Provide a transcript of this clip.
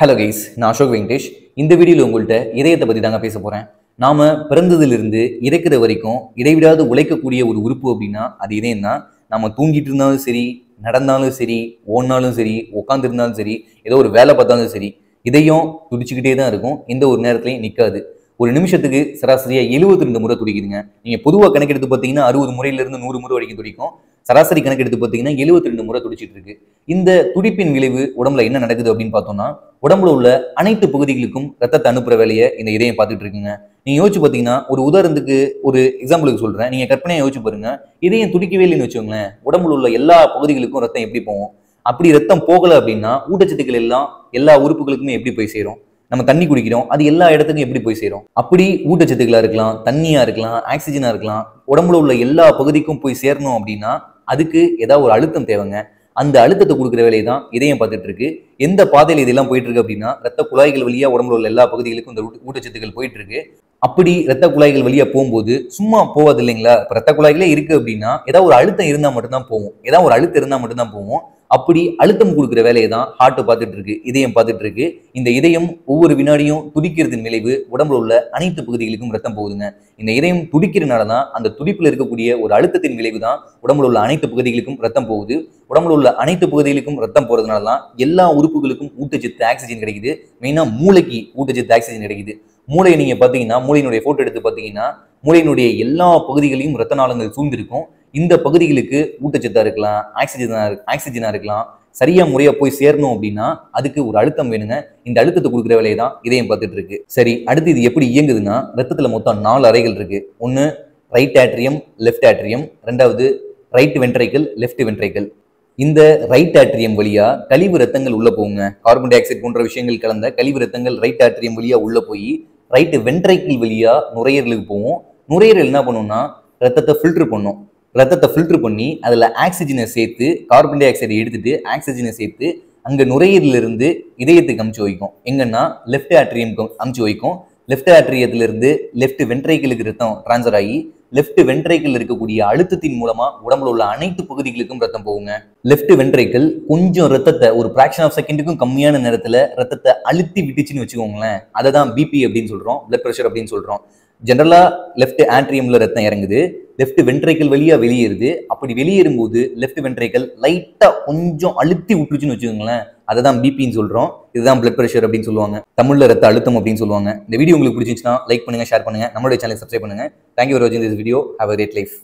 Hello guys, நான் அசோக் வெங்கடேஷ். இந்த வீடியோவில் உங்கள்கிட்ட இதயத்தை பற்றி தாங்க பேச போகிறேன். நாம் பிறந்ததிலிருந்து இறக்குற வரைக்கும் இடைவிடாது உழைக்கக்கூடிய ஒரு உறுப்பு அப்படின்னா அது இதயம் தான். நம்ம தூங்கிட்டு இருந்தாலும் சரி, நடந்தாலும் சரி, ஓடினாலும் சரி, உட்காந்துருந்தாலும் சரி, ஏதோ ஒரு வேலை பார்த்தாலும் சரி, இதயம் துடிச்சுக்கிட்டே தான் இருக்கும். எந்த ஒரு நேரத்துலையும் நிற்காது. ஒரு நிமிஷத்துக்கு சராசரியாக 72 முறை துடிக்குதுங்க. நீங்கள் பொதுவாக கணக்கெடுத்து பார்த்தீங்கன்னா 60 முறையிலிருந்து 100 முறை வரைக்கும் துடிக்கும். சராசரி கணக்கெடுத்து பார்த்தீங்கன்னா 72 முறை துடிச்சிட்டு இருக்கு. இந்த துடிப்பின் விளைவு உடம்புல என்ன நடக்குது அப்படின்னு பார்த்தோம்னா, உடம்புல உள்ள அனைத்து பகுதிகளுக்கும் ரத்தத்தை அனுப்புற வேலையை இந்த இதயம் பார்த்துட்டு இருக்குங்க. நீங்க யோசிச்சு பார்த்தீங்கன்னா, ஒரு உதாரணத்துக்கு ஒரு எக்ஸாம்பிளுக்கு சொல்றேன். நீங்க கற்பனையா யோசிச்சு பாருங்க. இதயம் துடிக்கவே இல்லைன்னு வச்சுக்கோங்களேன், உடம்புல உள்ள எல்லா பகுதிகளுக்கும் ரத்தம் எப்படி போகும்? அப்படி ரத்தம் போகல அப்படின்னா ஊட்டச்சத்துக்கள் எல்லாம் எல்லா உறுப்புகளுக்குமே எப்படி போய் சேரும்? நம்ம தண்ணி குடிக்கிறோம், அது எல்லா இடத்துக்கும் எப்படி போய் சேரும்? அப்படி ஊட்டச்சத்துக்களா இருக்கலாம், தண்ணியா இருக்கலாம், ஆக்சிஜனா இருக்கலாம், உடம்புல உள்ள எல்லா பகுதிக்கும் போய் சேரணும் அப்படின்னா அதுக்கு ஏதாவது ஒரு அழுத்தம் தேவைங்க. அந்த அழுத்தத்தை கொடுக்குற வேலையை தான் இதயம் பார்த்துட்டு இருக்கு. எந்த பாதையில் இதெல்லாம் போயிட்டு இருக்கு அப்படின்னா, ரத்த குழாய்கள் வழியா உடம்புல உள்ள எல்லா பகுதிகளுக்கும் இந்த ஊட்டச்சத்துக்கள் போயிட்டு இருக்கு. அப்படி ரத்த குழாய்கள் வழியா போகும்போது சும்மா போகாது இல்லைங்களா? இப்போ ரத்த குழாய்களே இருக்கு அப்படின்னா ஏதாவது ஒரு அழுத்தம் இருந்தால் மட்டும்தான் போகும். ஏதாவது ஒரு அழுத்தம் இருந்தால் மட்டும்தான் போகும். அப்படி அழுத்தம் கொடுக்குற வேலையை தான் ஹார்ட் பார்த்துட்டு இருக்கு, இதயம் பார்த்துட்டு இருக்கு. இந்த இதயம் ஒவ்வொரு வினாடியும் துடிக்கிறதின் விளைவு உடம்புல உள்ள அனைத்து பகுதிகளுக்கும் ரத்தம் போகுதுங்க. இந்த இதயம் துடிக்கிறனால தான் அந்த துடிப்புல இருக்கக்கூடிய ஒரு அழுத்தத்தின் விளைவு தான் உடம்புல உள்ள அனைத்து பகுதிகளுக்கும் ரத்தம் போகுது. உடம்புல உள்ள அனைத்து பகுதிகளுக்கும் ரத்தம் போறதுனால தான் எல்லா உறுப்புகளுக்கும் ஊட்டச்சத்து ஆக்சிஜன் கிடைக்குது. மெயினா மூளைக்கு ஊட்டச்சத்து ஆக்சிஜன் கிடைக்குது. மூளையை நீங்க பாத்தீங்கன்னா, மூளையினுடைய போட்டோ எடுத்து பாத்தீங்கன்னா, மூளையினுடைய எல்லா பகுதிகளையும் ரத்த நாளங்கள் சூழ்ந்திருக்கும். இந்த பகுதிகளுக்கு ஊட்டச்சத்தா இருக்கலாம், ஆக்சிஜனா இருக்கலாம், சரியா முறையா போய் சேரணும் அப்படின்னா அதுக்கு ஒரு அழுத்தம் வேணுங்க. இந்த அழுத்தத்தை கொடுக்குற வேலையை தான் இதயம் பார்த்துட்டு இருக்கு. சரி, அடுத்து இது எப்படி இயங்குதுன்னா, ரத்தத்துல மொத்தம் 4 அறைகள் இருக்கு. ஒன்னு ரைட் ஆட்ரியம், லெஃப்ட் ஆட்ரியம். ரெண்டாவது ரைட் வென்ட்ரைக்கல், லெஃப்ட் வென்ட்ரைக்கல். இந்த ரைட் ஆட்ரியம் வழியா கழிவு ரத்தங்கள் உள்ள போகுங்க. கார்பன் டை ஆக்சைடு போன்ற விஷயங்கள் கலந்த கழிவு ரத்தங்கள் ரைட் ஆட்ரியம் வழியா உள்ள போய் ரைட் வென்ட்ரைக்கல் வழியா நுரையீரலுக்கு போகும். நுரையீரல் என்ன பண்ணும்னா ரத்தத்தை ஃபில்டர் பண்ணும். ரத்தத்தை ஃபில்டர் பண்ணி அதில் ஆக்சிஜனை சேர்த்து, கார்பன் டை ஆக்சைடை எடுத்துட்டு ஆக்சிஜனை சேர்த்து அங்கே நுரையீரலிருந்து இதயத்துக்கு அமுச்சு வைக்கும். எங்கன்னா லெஃப்ட் ஆட்ரியமுக்கு அமுச்சு வைக்கும். லெஃப்ட் ஆட்ரியத்திலிருந்து லெஃப்ட் வென்ட்ரைக்கலுக்கு ரத்தம் டிரான்ஸ்ஃபர் ஆகி லெஃப்ட் வென்ட்ரைக்கல் இருக்கக்கூடிய அழுத்தத்தின் மூலமா உடம்புல உள்ள அனைத்து பகுதிகளுக்கும் ரத்தம் போகுங்க. லெஃப்ட் வென்ட்ரைக்கல் கொஞ்சம் ரத்தத்தை ஒரு பிராக்ஷன் ஆஃப் செகண்டுக்கும் கம்மியான நேரத்துல ரத்தத்தை அழுத்தி விட்டுச்சுன்னு வச்சுக்கோங்களேன், அதை தான் பிபி அப்படின்னு சொல்றோம், பிளட் பிரஷர் அப்படின்னு சொல்றோம். ஜெனரலா லெஃப்ட் ஆட்ரியம்ல ரத்தம் இறங்குது, லெஃப்ட் வென்ட்ரைக்கல் வழியா வெளியேறுது. அப்படி வெளியேறும்போது லெஃப்ட் வென்ட்ரைக்கல் லைட்டா கொஞ்சம் அழுத்தி விட்டுருச்சுன்னு வச்சுக்கோங்களேன், அதை தான் பிபின்னு சொல்றோம். இதுதான் பிளட் பிரஷர் அப்படின்னு சொல்லுவாங்க. தமிழ்ல ரத்த அழுத்தம் அப்படின்னு சொல்லுவாங்க. இந்த வீடியோ உங்களுக்கு பிடிச்சிருந்துச்சுன்னா லைக் பண்ணுங்க, ஷேர் பண்ணுங்க, நம்மளுடைய சேனலை சப்ஸ்கிரைப் பண்ணுங்க. தேங்க்யூ ஃபார் வாட்சிங் this video. Have a great life.